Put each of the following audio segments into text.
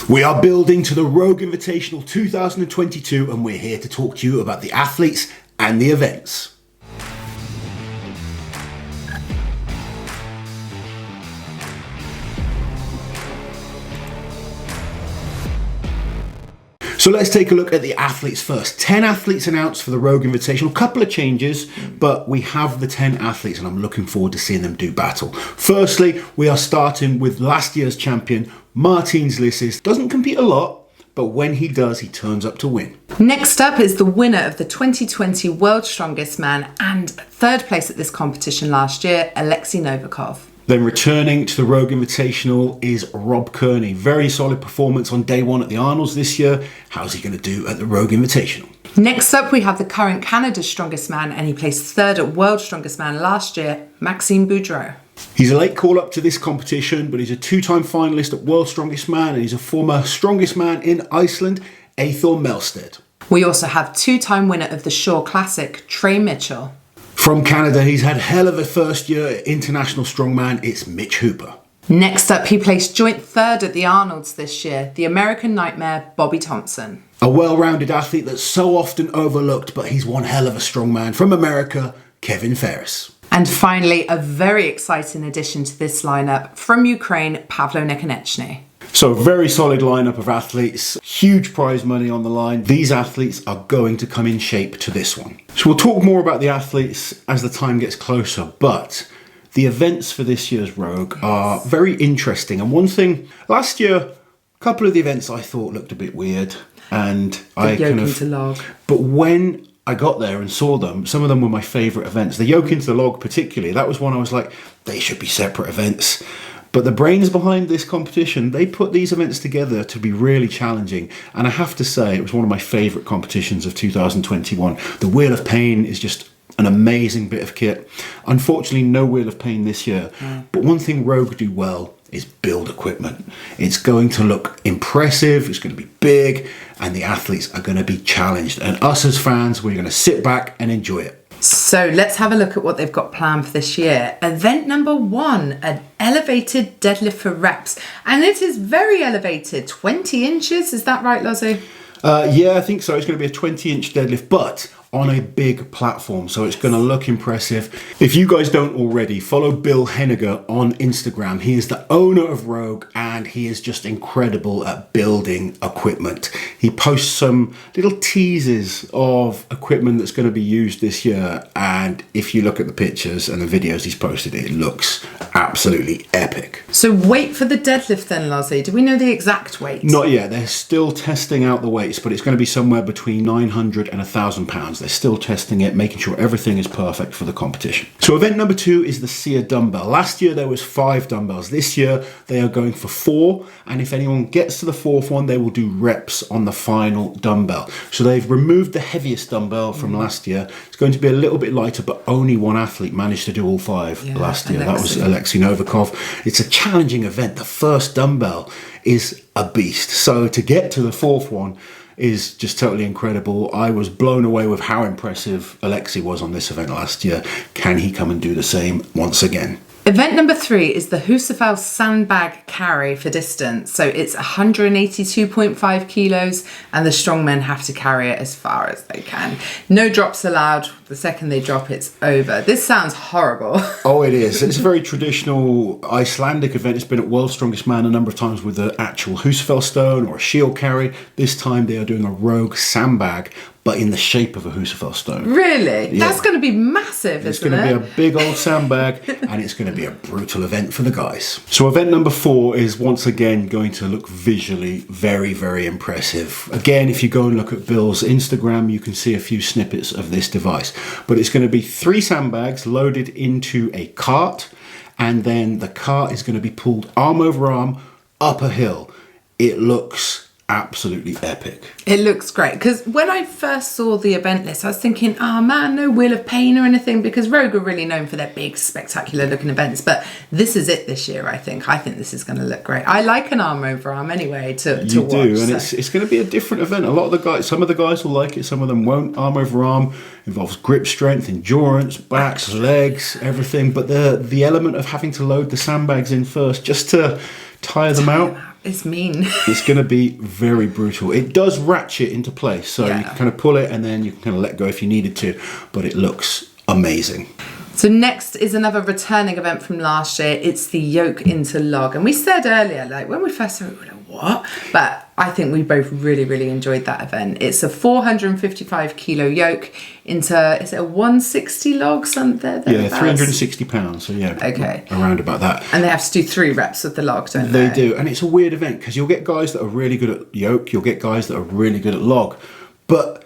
We are building to the Rogue Invitational 2022 and we're here to talk to you about the athletes and the events. So let's take a look at the athletes first. 10 athletes announced for the Rogue Invitational. A couple of changes, but we have the 10 athletes and I'm looking forward to seeing them do battle. Firstly, we are starting with last year's champion, Martins Lisses. Doesn't compete a lot, but when he does, he turns up to win. Next up is the winner of the 2020 World's Strongest Man and third place at this competition last year, Alexei Novikov. Then returning to the Rogue Invitational is Rob Kearney. Very solid performance on day one at the Arnolds this year. How's he going to do at the Rogue Invitational? Next up, we have the current Canada's Strongest Man, and he placed third at World's Strongest Man last year, Maxime Boudreau. He's a late call up to this competition, but he's a two-time finalist at World's Strongest Man, and he's a former Strongest Man in Iceland, Eyþór Melstead. We also have two-time winner of the Shore Classic, Trey Mitchell. From Canada, he's had hell of a first year at International Strongman. It's Mitch Hooper. Next up, he placed joint third at the Arnolds this year, the American Nightmare, Bobby Thompson. A well-rounded athlete that's so often overlooked, but he's one hell of a strongman. From America, Kevin Ferris. And finally, a very exciting addition to this lineup, from Ukraine, Pavlo Nekonechny. So a very solid lineup of athletes, huge prize money on the line. These athletes are going to come in shape to this one. So we'll talk more about the athletes as the time gets closer, but the events for this year's Rogue are very interesting. And one thing, last year, a couple of the events I thought looked a bit weird. And but when I got there and saw them, some of them were my favourite events. The Yoke into the Log particularly, that was one I was like, they should be separate events. But the brains behind this competition, they put these events together to be really challenging. And I have to say, it was one of my favourite competitions of 2021. The Wheel of Pain is just an amazing bit of kit. Unfortunately, no Wheel of Pain this year. But one thing Rogue do well is build equipment. It's going to look impressive, it's going to be big, and the athletes are going to be challenged. And us as fans, we're going to sit back and enjoy it. So let's have a look at what they've got planned for this year. Event number 1, an elevated deadlift for reps. And it is very elevated, 20 inches. Is that right, Lozzie? Yeah, I think so. It's going to be a 20-inch deadlift, but on a big platform, so it's going to look impressive. If you guys don't already, follow Bill Henniger on Instagram. He is the owner of Rogue and he is just incredible at building equipment. He posts some little teasers of equipment that's going to be used this year, and if you look at the pictures and the videos he's posted, it looks absolutely epic. So weight for the deadlift then, Lozzie? Do we know the exact weight? Not yet. They're still testing out the weights, but it's going to be somewhere between 900 and 1,000 pounds. They're still testing it, making sure everything is perfect for the competition. So event number 2 is the SEER dumbbell. Last year there was 5 dumbbells. This year they are going for 4, and if anyone gets to the 4th one, they will do reps on the final dumbbell. So they've removed the heaviest dumbbell from last year. It's going to be a little bit lighter, but only one athlete managed to do all 5 last year. That was Alexei Novikov. It's a challenging event. The first dumbbell is a beast. So to get to the 4th one is just totally incredible. I was blown away with how impressive Alexei was on this event last year. Can he come and do the same once again? Event number 3 is the HUSAFELL sandbag carry for distance. So it's 182.5 kilos and the strongmen have to carry it as far as they can. No drops allowed. The second they drop, it's over. This sounds horrible. Oh, it is. It's a very traditional Icelandic event. It's been at World's Strongest Man a number of times with the actual HUSAFELL stone or a shield carry. This time they are doing a Rogue sandbag, but in the shape of a HUSAFELL stone. Really? Yeah. That's going to be massive, it's going to be a big old sandbag, and it's going to be a brutal event for the guys. So event number 4 is once again going to look visually very, very impressive. Again, if you go and look at Bill's Instagram, you can see a few snippets of this device. But it's going to be 3 sandbags loaded into a cart, and then the cart is going to be pulled arm over arm up a hill. It looks absolutely epic. It looks great, because when I first saw the event list I was thinking, oh man, no Wheel of Pain or anything, because Rogue are really known for their big spectacular looking events, but this is it this year. I think this is going to look great. I like an arm over arm anyway to watch. You do, and it's going to be a different event. A lot of the guys, some of the guys will like it, some of them won't. Arm over arm involves grip strength, endurance, backs, legs, everything, but the element of having to load the sandbags in first just to tire them out, It's mean. It's going to be very brutal. It does ratchet into place, so you can kind of pull it and then you can kind of let go if you needed to, but it looks amazing. So next is another returning event from last year. It's the yoke into log. And we said earlier, like when we first saw it, we were like, what? But I think we both really, really enjoyed that event. It's a 455 kilo yoke into, is it a 160 log something? Yeah, 360 pounds. So yeah, okay, around about that. And they have to do 3 reps with the log, don't they? They do. And it's a weird event because you'll get guys that are really good at yoke. You'll get guys that are really good at log. But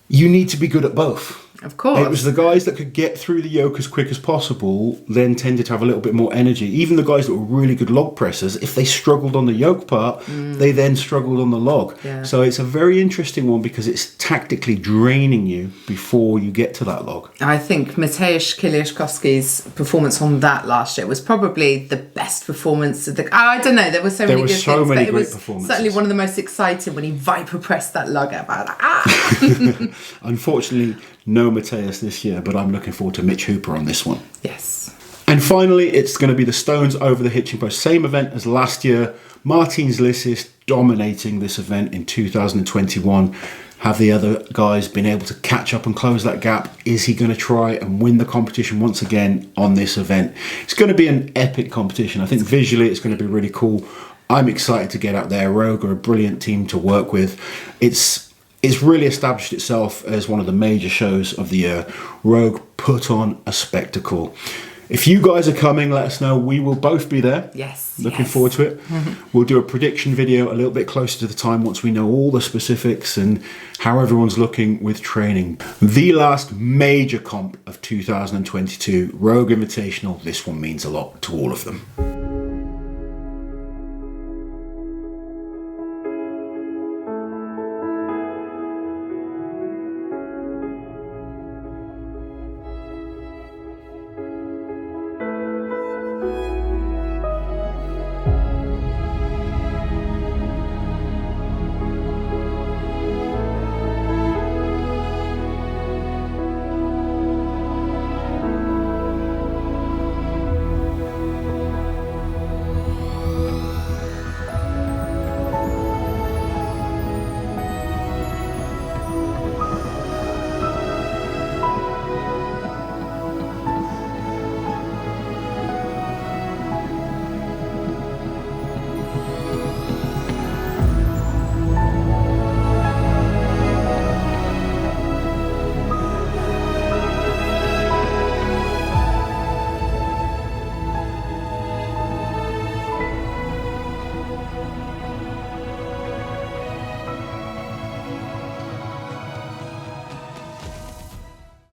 you need to be good at both. Of course. It was the guys that could get through the yoke as quick as possible, then tended to have a little bit more energy. Even the guys that were really good log pressers, if they struggled on the yoke part, they then struggled on the log. Yeah. So it's a very interesting one because it's tactically draining you before you get to that log. I think Mateusz Kiliashkowski's performance on that last year was probably the best performance of the... I don't know, there were so many good things. There were so many great performances. Certainly one of the most exciting when he viper pressed that lug up. I was like, ah! Unfortunately, no Mateus this year, but I'm looking forward to Mitch Hooper on this one. Yes. And finally, it's going to be the stones over the hitching post. Same event as last year. Martins Lissis dominating this event in 2021. Have the other guys been able to catch up and close that gap? Is he going to try and win the competition once again on this event? It's going to be an epic competition. I think visually it's going to be really cool. I'm excited to get out there. Rogue are a brilliant team to work with. It's really established itself as one of the major shows of the year. Rogue put on a spectacle. If you guys are coming, let us know. We will both be there. Yes. Looking forward to it. We'll do a prediction video a little bit closer to the time once we know all the specifics and how everyone's looking with training. The last major comp of 2022, Rogue Invitational. This one means a lot to all of them.